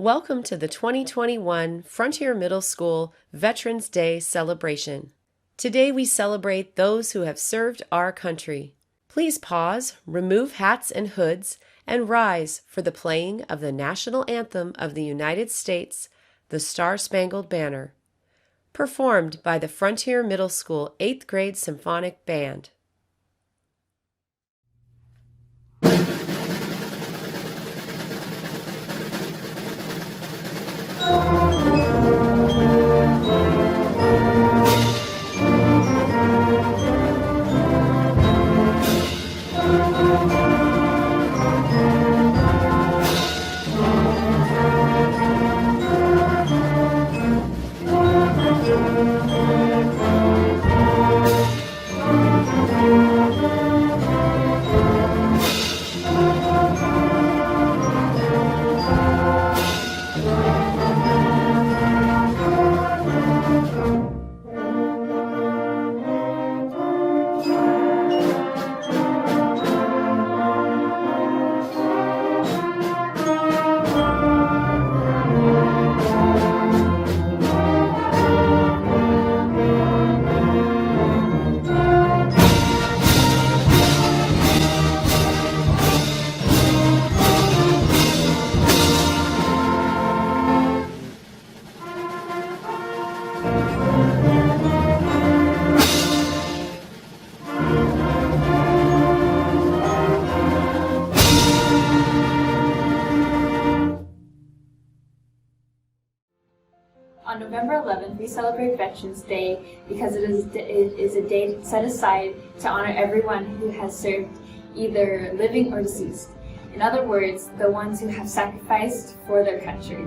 Welcome to the 2021 Frontier Middle School Veterans Day celebration. Today we celebrate those who have served our country. Please pause, remove hats and hoods, and rise for the playing of the National Anthem of the United States, the Star-Spangled Banner, performed by the Frontier Middle School 8th grade Symphonic Band. On November 11th, we celebrate Veterans Day because it is a day set aside to honor everyone who has served, either living or deceased. In other words, the ones who have sacrificed for their country.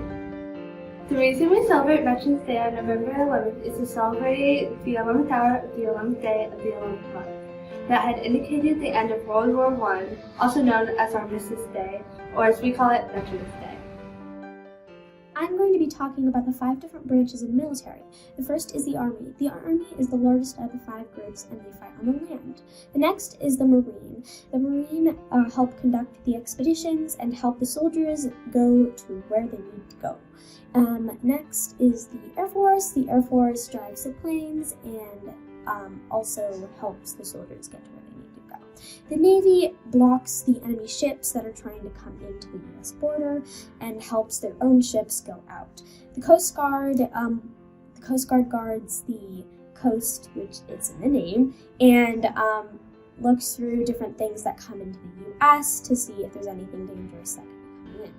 The reason we celebrate Veterans Day on November 11th is to celebrate the 11th hour of the 11th day of the 11th month that had indicated the end of World War I, also known as Armistice Day, or as we call it, Veterans Day. I'm going to be talking about the 5 different branches of the military. The first is the Army. The Army is the largest of the 5 groups and they fight on the land. The next is the Marine. The Marine help conduct the expeditions and help the soldiers go to where they need to go. Next is the Air Force. The Air Force drives the planes and also helps the soldiers get to where they need to go. The Navy blocks the enemy ships that are trying to come into the U.S. border and helps their own ships go out. The Coast Guard guards the coast, which is in the name, and looks through different things that come into the U.S. to see if there's anything dangerous that could be coming in.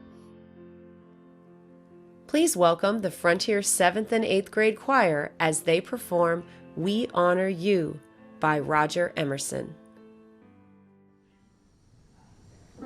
Please welcome the Frontier 7th and 8th grade choir as they perform We Honor You by Roger Emerson. We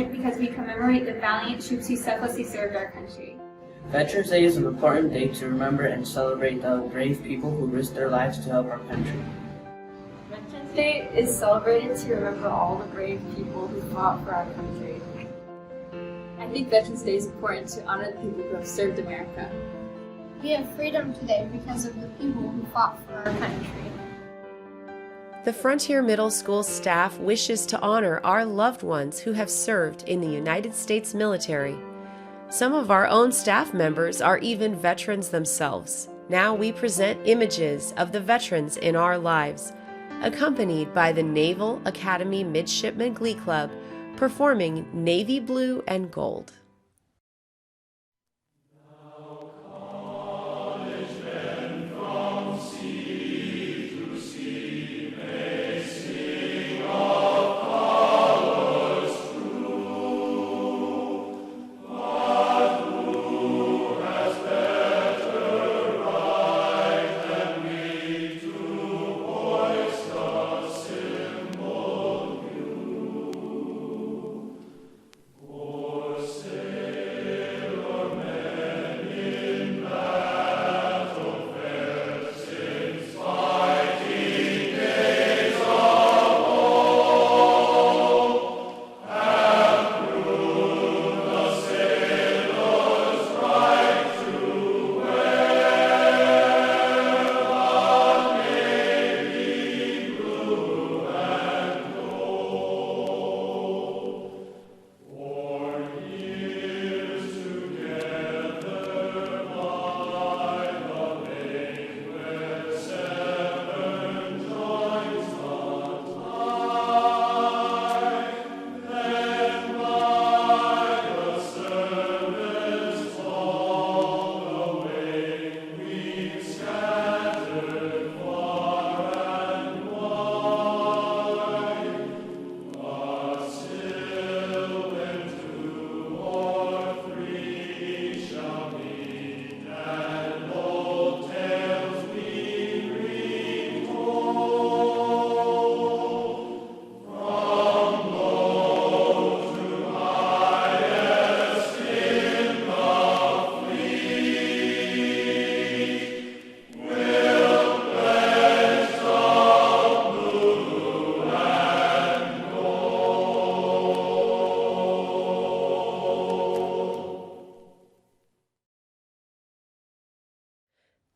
important because we commemorate the valiant troops who selflessly served our country. Veterans Day is an important day to remember and celebrate the brave people who risked their lives to help our country. Veterans Day is celebrated to remember all the brave people who fought for our country. I think Veterans Day is important to honor the people who have served America. We have freedom today because of the people who fought for our country. The Frontier Middle School staff wishes to honor our loved ones who have served in the United States military. Some of our own staff members are even veterans themselves. Now we present images of the veterans in our lives, accompanied by the Naval Academy Midshipman Glee Club performing Navy Blue and Gold.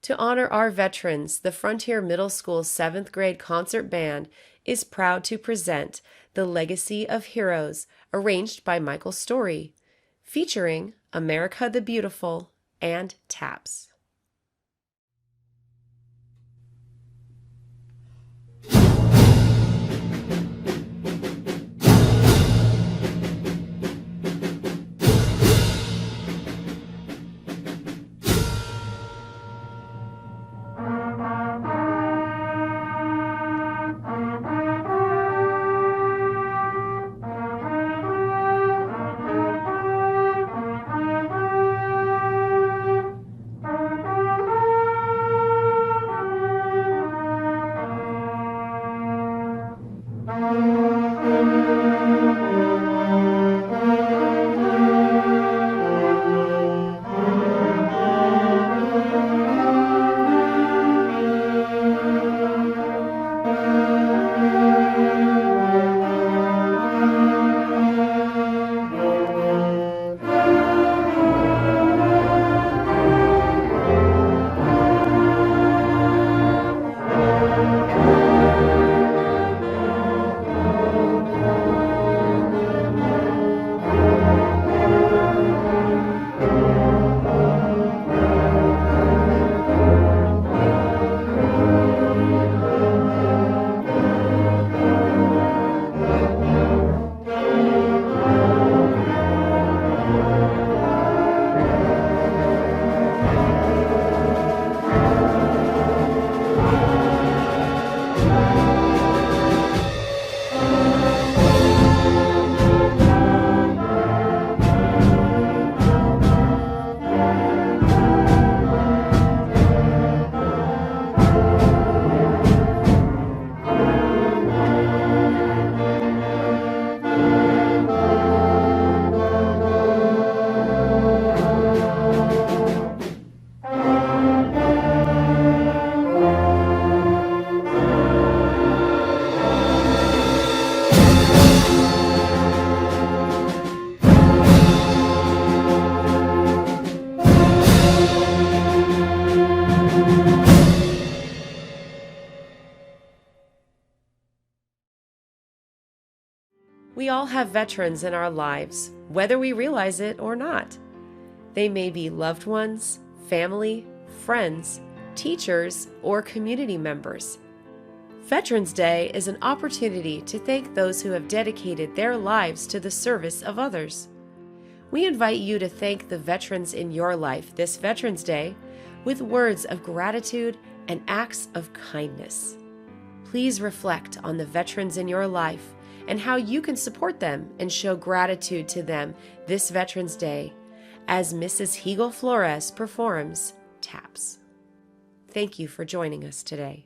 To honor our veterans, the Frontier Middle School 7th grade concert band is proud to present The Legacy of Heroes, arranged by Michael Story, featuring America the Beautiful and Taps. We all have veterans in our lives, whether we realize it or not. They may be loved ones, family, friends, teachers, or community members. Veterans Day is an opportunity to thank those who have dedicated their lives to the service of others. We invite you to thank the veterans in your life this Veterans Day with words of gratitude and acts of kindness. Please reflect on the veterans in your life and how you can support them and show gratitude to them this Veterans Day as Mrs. Higel Flores performs Taps. Thank you for joining us today.